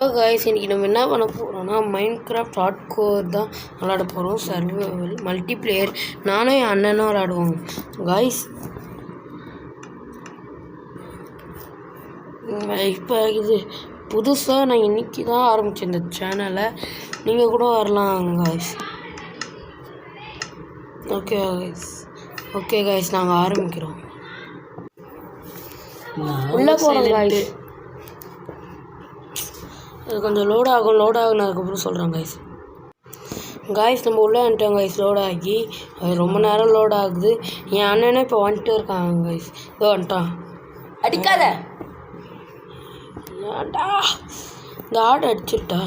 Guys இன்றைக்கி நம்ம என்ன பண்ண போகிறோம்னா மைன்கிராஃப்ட் ஹார்ட்கோர் தான் விளாட போகிறோம். சர்வைவல் மல்டிப்ளேயர் நானும் என் அண்ணனும் விளாடுவோம். கைஸ் இப்போ இது புதுசாக நான் இன்றைக்கி தான் ஆரம்பித்தேன் இந்த சேனலை. நீங்கள் கூட வரலாம் கைஸ். ஓகே கைஸ் நாங்கள் ஆரம்பிக்கிறோம். உள்ளே போகிறோம் கைஸ். அது கொஞ்சம் லோட் ஆகுனதுக்கப்புறம் சொல்கிறேன் கைஸ் நம்ம உள்ளே வந்துட்டோம் கைஸ். லோட் ஆகி அது ரொம்ப நேரம் லோட் ஆகுது. என் அண்ணனே இப்போ வந்துட்டு இருக்காங்க கைஸ். இதோ வந்துட்டான். அடிக்காத ஏன்டா இந்த ஆடு அடிச்சுட்டா.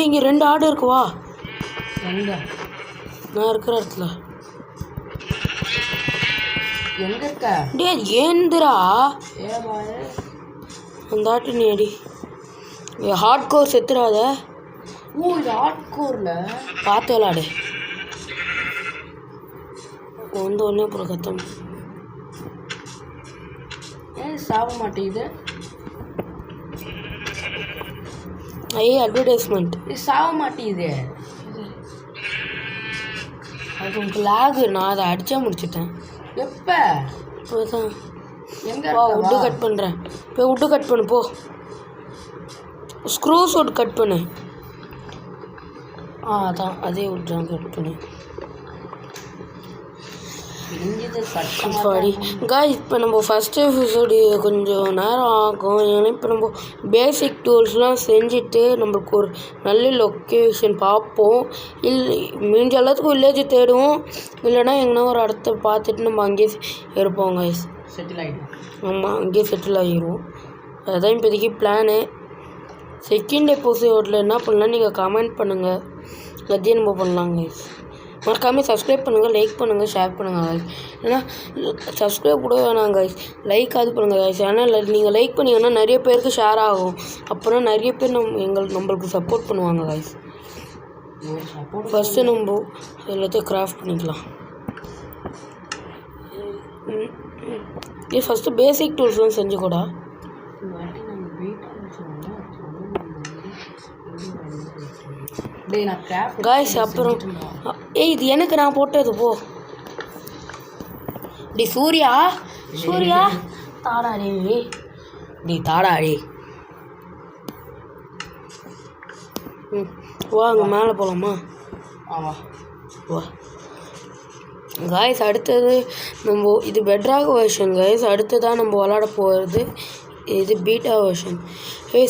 இங்கே 2 ஆடு இருக்குவா நான் இருக்கிற இடத்துல. டே ஏந்திரா அந்த ஆட்டு நீ அடி. Hard core செத்துறாத. ஹார்ட் கோரில் பார்த்து விளாடு. ஒன்றே அப்புறம் கத்தம் ஏன் சாக மாட்டேங்குது. அட்வர்டைஸ்மெண்ட் சாக மாட்டேங்குது. அது உங்களுக்கு லாகு. நான் அதை அடிச்சா முடிச்சிட்டேன். எப்போ இப்போதான் வுட்டு கட் பண்ணுறேன். இப்போ வுட்டு கட் பண்ணு போ. ஸ்க்ரூஸ் வுட் கட் பண்ணு. அதான் அதே வுட் தான் கட் பண்ணு. சாரி காய்ஸ், இப்போ நம்ம ஃபஸ்ட்டு எபிசோடு கொஞ்சம் நேரம் ஆகும். ஏன்னா இப்போ நம்ம பேசிக் டூல்ஸ்லாம் செஞ்சுட்டு நம்மளுக்கு ஒரு நல்ல லொக்கேஷன் பார்ப்போம். இல்லை மீஞ்ச எல்லாத்துக்கும் வில்லேஜ் தேடுவோம். இல்லைனா எங்கன்னா ஒரு இடத்த பார்த்துட்டு நம்ம அங்கேயே இருப்போம் கைஸ். செட்டில் ஆகிடும். ஆமாம், அங்கேயே செட்டில் ஆகிடுவோம். அதுதான் இப்போதைக்கு பிளானு. செகண்ட் எபிசோடில் என்ன பண்ணலாம் நீங்கள் கமெண்ட் பண்ணுங்கள். அதையும் நம்ம பண்ணலாம் கைஸ். மறக்காமல் சப்ஸ்கிரைப் பண்ணுங்கள், லைக் பண்ணுங்கள், ஷேர் பண்ணுங்கள் கைஸ். ஏன்னா சப்ஸ்கிரைப் கூட வேணாம் கைஸ், லைக் அது பண்ணுங்கள் கைஸ். ஏன்னா நீங்கள் லைக் பண்ணிங்கன்னா நிறைய பேருக்கு ஷேர் ஆகும். அப்புறம் நிறைய பேர் நம்மளுக்கு சப்போர்ட் பண்ணுவாங்க கைஸ். ஃபஸ்ட்டு நம்ம எல்லாத்தையும் கிராஃப்ட் பண்ணிக்கலாம். ஃபஸ்ட்டு பேசிக் டூல்ஸ்லாம் செஞ்சு கூட காய்ஸ். அப்புறம் இது எனக்கு நான் போட்டது போ. டி சூர்யா தாடாடி. தாடாடி வா அங்கே மேலே போகலாமா? வா காய்ஸ். அடுத்தது நம்ம இது பெட்ராக் வெர்ஷன் காய்ஸ். அடுத்ததான் நம்ம விளாட போகிறது இது பீட்டா வெர்ஷன்.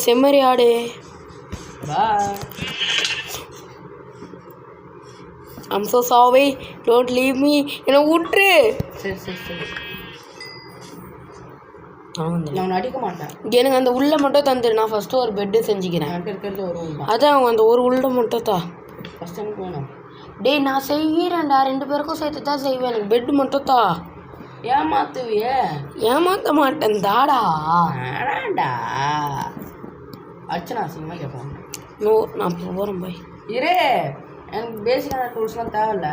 செம்மறி ஆடு. I'm so sorry, don't leave me. என்ன விட்டுரு. சரி நான் அடிக்க மாட்டேன். எனக்கு அந்த உள்ள மட்டும் தந்துடு. நான் ஃபஸ்ட்டு ஒரு பெட்டு செஞ்சுக்கிறேன். அதான் அந்த ஒரு உள்ள மட்டும் தான் ஃபஸ்ட் எனக்கு வேணும். டேய் நான் செய்கிறேன்டா, 2 பேருக்கும் சேர்த்து தான் செய்வேன். எனக்கு பெட்டு மட்டும் தான். ஏமாத்துவியே? ஏமாற்ற மாட்டேன் தாடா. வேணாண்டா அர்ச்சனா சினிமா கேட்போம். நோ நான் போகிறேன் பாய். இரு, எனக்கு பேசிக்கான டூல்ஸ்லாம் தேவையில்ல.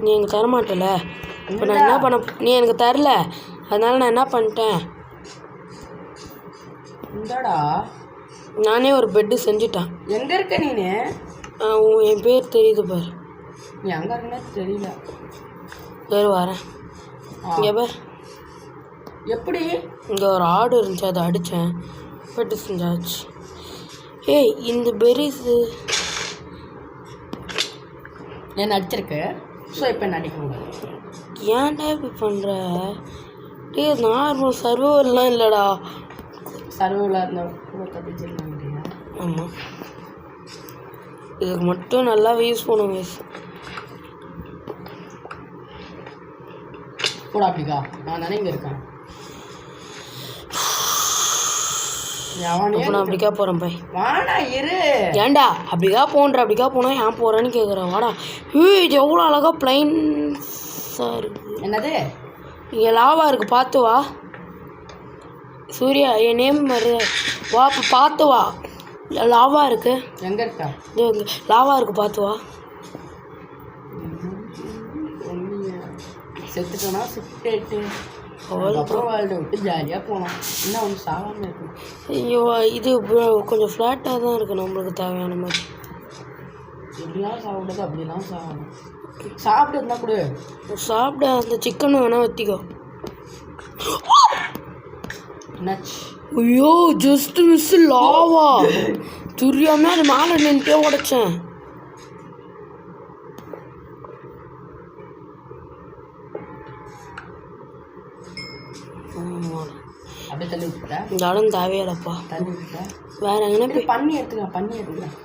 நீ எனக்கு தரமாட்டல. இப்போ நான் என்ன பண்ண, நீ எனக்கு தரல, அதனால நான் என்ன பண்ணிட்டேன், இந்தாடா நானே ஒரு பெட்டு செஞ்சுட்டேன். எங்கே இருக்க நீ? என் பேர் தெரியுது பாரு. நீ அங்கே இருக்குன்னே தெரியல. பேர் வரேன். இங்கே பார். எப்படி? இங்கே ஒரு ஆடு இருந்துச்சு, அதை அடித்தேன், பெட்டு செஞ்சாச்சு. ஏய் இந்த பெரிஸு என்ன அடிச்சிருக்கு. ஸோ இப்போ என்ன அடிக்க முடியாது. ஏன்டா இப்படி பண்ணுற? டே நார்மல் சர்வர்லாம் இல்லைடா. சர்வரில் இருந்தால் ஆமாம், இதுக்கு மட்டும் நல்லா யூஸ் பண்ணுவோம் யூஸ் கூட. அப்படிக்கா நான் தானே இங்கே இருக்கேன். நான் அப்படிக்கா போகிறேன் பை. வாடா இரு. ஏன்டா அப்படிக்கா போன்ற? அப்படிக்கா போனால் ஏன் போகிறேன்னு கேட்குறேன். வாடா. இது எவ்வளோ அழகாக பிளைன்ஸாக இருக்குது. என்னது? இங்கே லாவா இருக்குது, பார்த்து வா. சூர்யா என் நேம் வருது, வா இப்போ பார்த்து வா. லாவா இருக்குது. எங்கே இருக்கா? இது லாவா இருக்குது, பார்த்து வா. செத்துட்டோன்னா செட்டு வேர்ல்டு விட்டு ஜாலியாக போகலாம். இன்னும் அவங்க சாகாமல் இருக்கும். ஐயோ இது கொஞ்சம் ஃப்ளாட்டாக தான் இருக்குது நம்மளுக்கு தேவையான மாதிரி. எப்படிலாம் சாப்பிடுறது அப்படிலாம் சாகணும். சாப்பிடுறதுனா கூட சாப்பிட அந்த சிக்கன் வேணால் வத்திக்கோ. என்னாச்சு? ஐயோ ஜஸ்ட் மிஸ் லாவா தெரியாம அது மேலே நின்றுட்டே உடைச்சேன். அப்படியே தள்ளி விட்டுட்டேன். இந்த இடம் தேவையில்லப்பா. தள்ளி விட்டுட்டேன். வேற எங்கன்னா போய் பண்ணி எடுத்துக்கலாம். பண்ணி எடுத்துக்கலாம்.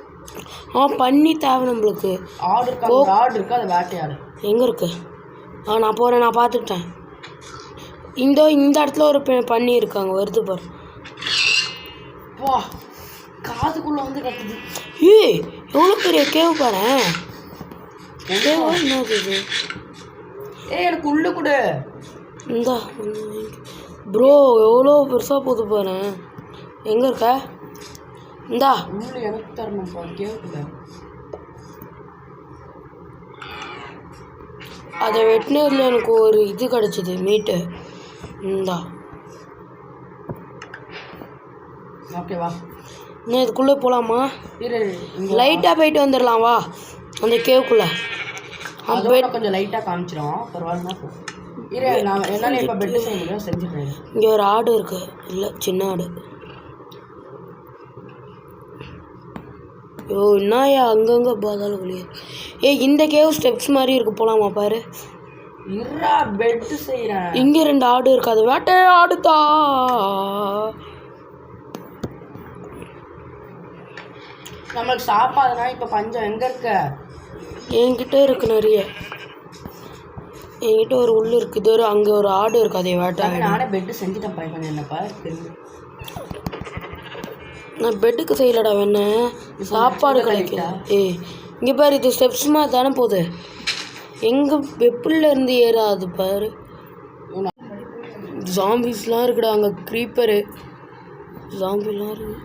பண்ணி தேவை நம்மளுக்கு. ஆடு இருக்கா? ஆடு இருக்கா? அதை வேட்டையாடு எங்கே இருக்கு? நான் போகிறேன். நான் பார்த்துக்கிட்டேன். இந்த இடத்துல ஒரு பண்ணி இருக்காங்க. வருது பாரு. வா காதுக்குள்ளே வந்து கட்டுது. ஏய் எவ்வளோ பெரிய கேவ் பாரு. என்னது இது? எனக்கு உள்ளு கூட இந்தா ப்ரோ எவ்வளோ பெருசாக போகுது பாரு. எங்கே இருக்க? இந்தா உள்ளு எனக்கு தரணும்ப்பா. கேட்கல. அதை வெட்டினரில் எனக்கு ஒரு இது கிடச்சிது மீட்டு. இந்தா ஓகேவா? இன்னும் இதுக்குள்ளே போகலாமா? லைட்டாக போயிட்டு வந்துடலாம் வா அந்த கேவுக்குள்ளே. கொஞ்சம் லைட்டாக காமிச்சிடும். பரவாயில்ல போ. நான் என்னால் இப்போ பெட்டு செய்ய முடியும். செஞ்சுக்கிறேன். இங்கே ஒரு ஆடு இருக்கு. இல்லை சின்ன ஆடு. ஐயோ என்னயா அங்கங்கே பாதாள குழியா. இந்த கேவ் ஸ்டெப்ஸ் மாதிரி இருக்கு. போகலாமா பாரு. பெட்டு செய்கிறேன். இங்கே 2 ஆடு இருக்கு. அது வேட்டை ஆடுதா. நம்மளுக்கு சாப்பாடுனா இப்போ பஞ்சம் எங்கே இருக்க? என்கிட்ட இருக்கு நிறைய. என்கிட்ட ஒரு உள்ளு இருக்குது. ஒரு அங்கே ஒரு ஆடு இருக்கு. அதை வேட்டை. நானே பெட்டு செஞ்சுட்டேன். பண்ணி என்னப்பா நான் பெட்டுக்கு செய்யலடா. வேண சாப்பாடு கிடைக்கல. இங்கே பாரு. இது ஸ்டெப்ஸ் மாதிரி தானே போகுது. எங்கே வெப்பில் இருந்து ஏறாது பாரு. ஜாம்பிஸ்லாம் இருக்குடா. அங்கே க்ரீப்பரு ஜாம்பிலாம் இருக்கு.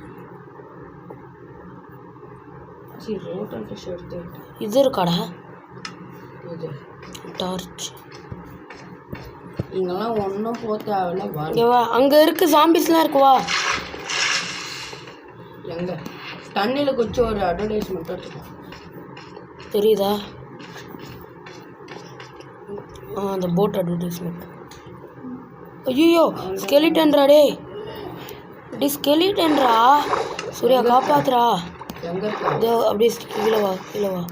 இது இருக்காடா டார்ச். இங்கெல்லாம் ஒன்றும் போக தேவையில்ல. வா அங்கே இருக்கு. ஜாம்பிஸ்லாம் இருக்குவா. எங்கே? தண்ணியில் குச்சி ஒரு அட்வர்டைஸ்மெண்ட் எடுத்துக்கோம். தெரியுதா? அந்த போட் அட்வர்டைஸ்மெண்ட். ஐயோ ஸ்கெலிட்டன்ரா. டே ஸ்கெலிட்டன்ரா. சூர்யா காப்பாத்துறா. எங்கே? அப்படியே கீழே வா. கீழே வா.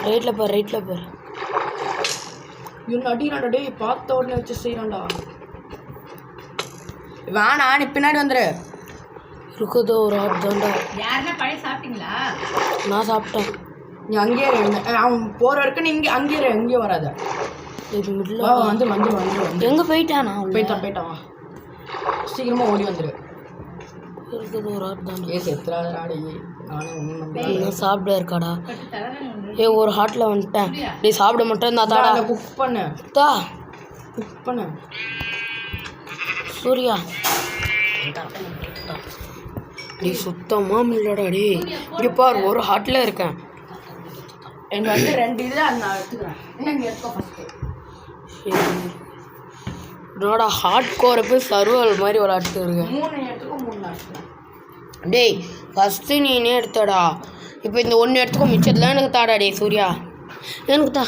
ரைட்டில் பாரு. ரைட்டில் பாரு. இவன் அடிக்கிறான்டா. டே பார்த்த உடனே வச்சு செய்கிறான்டா. வேணா நீ பின்னாடி வந்துரு. இருக்குதோ ஒரு ஆட் தாண்டா. யாருன்னா பழைய சாப்பிட்டீங்களா? நான் சாப்பிட்டேன். நீ அங்கேயே அவன் போகிற வரைக்கும் நீ இங்கே அங்கேயே எங்கேயும் வராத. இது மிடில் வந்து எங்கே போயிட்டானா? போயிட்டான். சீக்கிரமாக ஓடி வந்துரு. இருக்குது ஒரு ஆட் தாண்டா. செத்துறாத ஆடு. நானே ஒன்றும் சாப்பிட இருக்காடா. ஒரு ஹாட்டில் வந்துட்டேன். நீ சாப்பிட மட்டும் தான் தாடா. குக் பண்ணு. குக் பண்ணு சூர்யா. நீ சுத்தமாக இல்லைடா. டே இங்கே பார். ஒரு ஹாட்டில் இருக்கேன். எனக்கு வந்து 2 இது நான் எடுத்துக்கிறேன். இங்கே எடுத்துக்கோ ஃபஸ்ட்டு. என்னோட ஹார்ட் கோரை போய் சர்வல் மாதிரி விளாட்டு இருக்கேன். 3 எடுத்துக்கோ. 3 நான் எடுத்துக்கிறேன். டேய் ஃபஸ்ட்டு நீனே எடுத்தடா. இப்போ இந்த 1 எடுத்துக்கோ. மிச்சத்துலாம் எனக்கு தாடா. டே சூர்யா எனக்கு தா.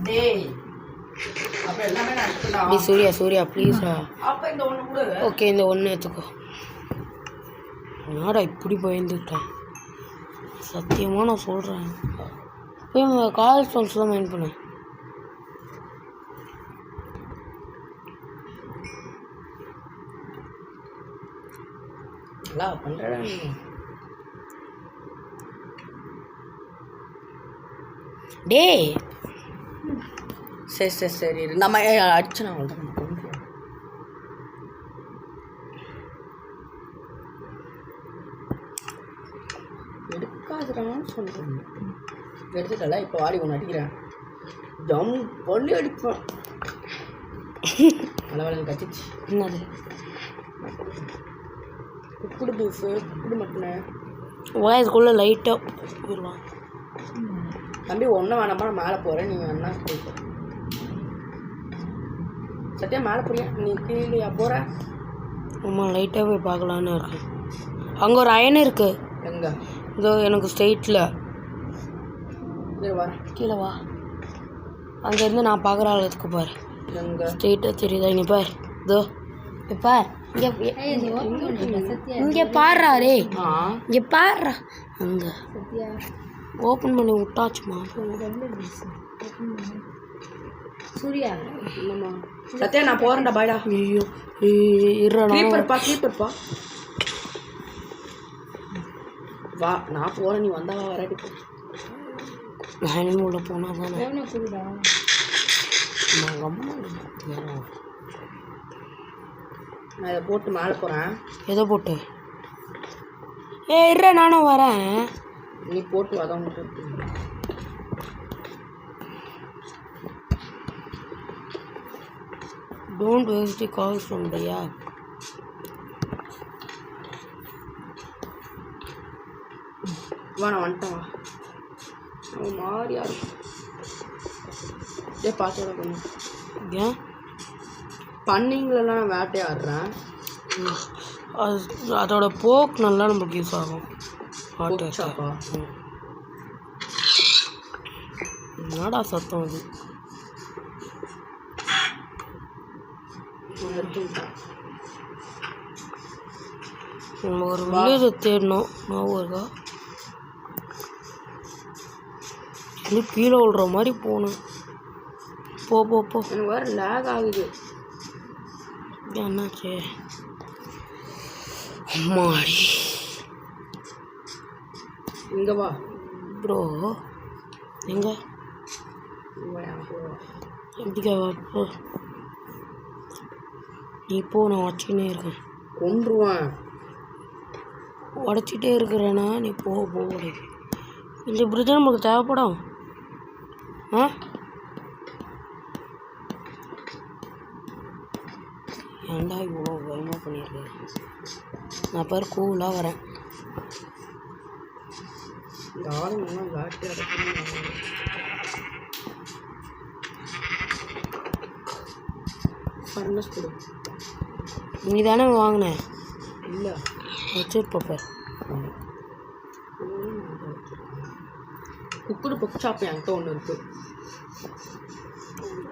டே சூர்யா ப்ளீஸ்டா. ஓகே இந்த 1 எடுத்துக்கோ. என்னடா இப்படி பயந்துட்டேன். சத்தியமாக நான் சொல்கிறேன். போய் காலேஜ் ஃப்ரெண்ட்ஸ்லாம் மைண்ட் பண்ணேன். நல்லா பண்ணுறேன். டே சரி நம்ம அடிச்சு நான் கொண்டு எடுக்காதுடான்னு சொல்கிறேன். எடுத்துட்டல. இப்போ வாடி ஒன்று அடிக்கிறேன். ஜம் பண்ணி அடிப்பேன். நல்ல கச்சிச்சு. என்னது? Cooked beef cooked mutton. இதுக்குள்ளே லைட்டாக போயிடலாம். தம்பி ஒன்றும் வேணாமா நான் மேலே போகிறேன் நீங்கள் வேணா போயிட்டு சத்தியா மேலே போறியா நீ கீழே போகிற ஆமாம் லைட்டாக போய் பார்க்கலான்னு இருக்கேன். அங்கே ஒரு அயன் இருக்குது. எங்கே இதோ எனக்கு ஸ்ட்ரெயிட்டில் வரேன் கீழே வா. அங்கேருந்து நான் பார்க்குற அளவுக்கு பாரு. எங்கே ஸ்ட்ரெயிட்டாக தெரியுதா? இங்கே பார். இதோ இப்போ பார். இங்கே பாடுறா ரே. இங்கே பாடுறா. அங்கே ஓப்பன் பண்ணி விட்டாச்சுமா. சூர்யா இல்லைம்மா சத்யா நான் போகிறேன்டா பாய்டா. ஐயோ இருடா. கீப்பர்ப்பா வா நான் போகிறேன் நீ வந்தா வராடி போ. நான் உள்ள போனால் தானே நான் இதை போட்டு மேலே போகிறேன். எதை போட்டு? இருடா நானும் வரேன். நீ போட்டு வதங்க போட்டு don't waste the calls from the app. வா நான் வந்துட்டேன் வா. அவன் மாதிரியா இருக்கும் பார்த்தோட பண்ணு. ஏன் பண்ணிங்களெல்லாம் நான் வேட்டையாடுறேன். அதோட போக்கு நல்லா நமக்கு யூஸ் ஆகும். சாப்பா என்னடா சத்தம் அது? நம்ம ஒரு வில்லேஜை தேடணும். ஞாபகம் இருக்கா? இன்னும் கீழே விழுற மாதிரி போகணும். போ போ போ. எனக்கு வேறு லேக் ஆகுது. என்னாச்சு? அம்மாடி இங்கே வா ப்ரோ. எங்க எப்படிக்கா வா போ. நீ போ, நான் உடச்சிக்கினே இருக்கேன். கொன்றுவேன். உடச்சிட்டே இருக்கிறேன்னா நீ போ போ. இந்த பிரிட்ஜ் நமக்கு தேவைப்படும். ஆ ஏன்டா இவ்வளோ பயமாக பண்ணியிருக்கேன்? நான் பாரு கூலாக வரேன். யாரும் வேட்டையாட ஃபர்னஸ் கொடு. நீ தானே வாங்கின? இல்லை வச்சுருப்ப. குக்குடு பொக் ஷாப் என்கிட்ட ஒன்று இருக்குது.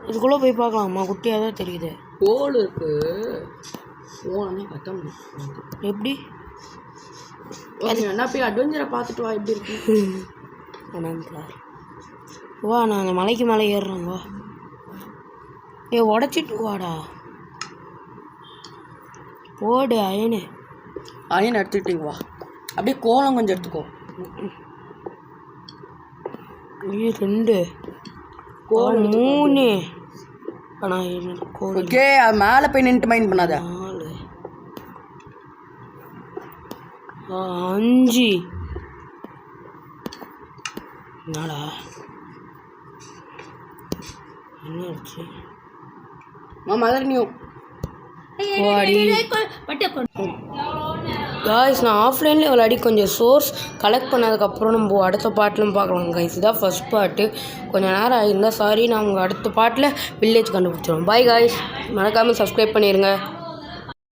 இதுக்குள்ளே போய் பார்க்கலாமா? குட்டியாக தான் தெரியுது. கோல் இருக்குது. போனே கத்த முடியும். எப்படி? அது என்ன போய் அட்வென்ச்சரை பார்த்துட்டு வா எப்படி இருக்கு. வா நான் அந்த மலைக்கு மேலே ஏறுறேன். வா உடச்சிட்டு வாடா. போடு அயனு. அயன் எடுத்துக்கிட்டீங்க வா. அப்படியே கோலம் கொஞ்சம் எடுத்துக்கோ. 2 கோல் 3. ஆனால் ஓகே அது மேலே போய் நின்று மைண்ட் பண்ணாத. 4 5. என்னடா என்ன ஆச்சு? மதர் நியூ காய்ஸ் நான் ஆஃப்லைனில் விளையாடி கொஞ்சம் சோர்ஸ் கலெக்ட் பண்ணதுக்கப்புறம் நம்ம அடுத்த பாட்டிலும் பார்க்கலாம் காய்ஸ். இதான் ஃபஸ்ட் பாட்டு. கொஞ்சம் நேரம் ஆகிருந்தால் சாரி. நான் உங்கள் அடுத்த பாட்டில் வில்லேஜ் கண்டுபிடிச்சிடுவோம். Bye guys. மறக்காமல் சப்ஸ்கிரைப் பண்ணிடுங்க.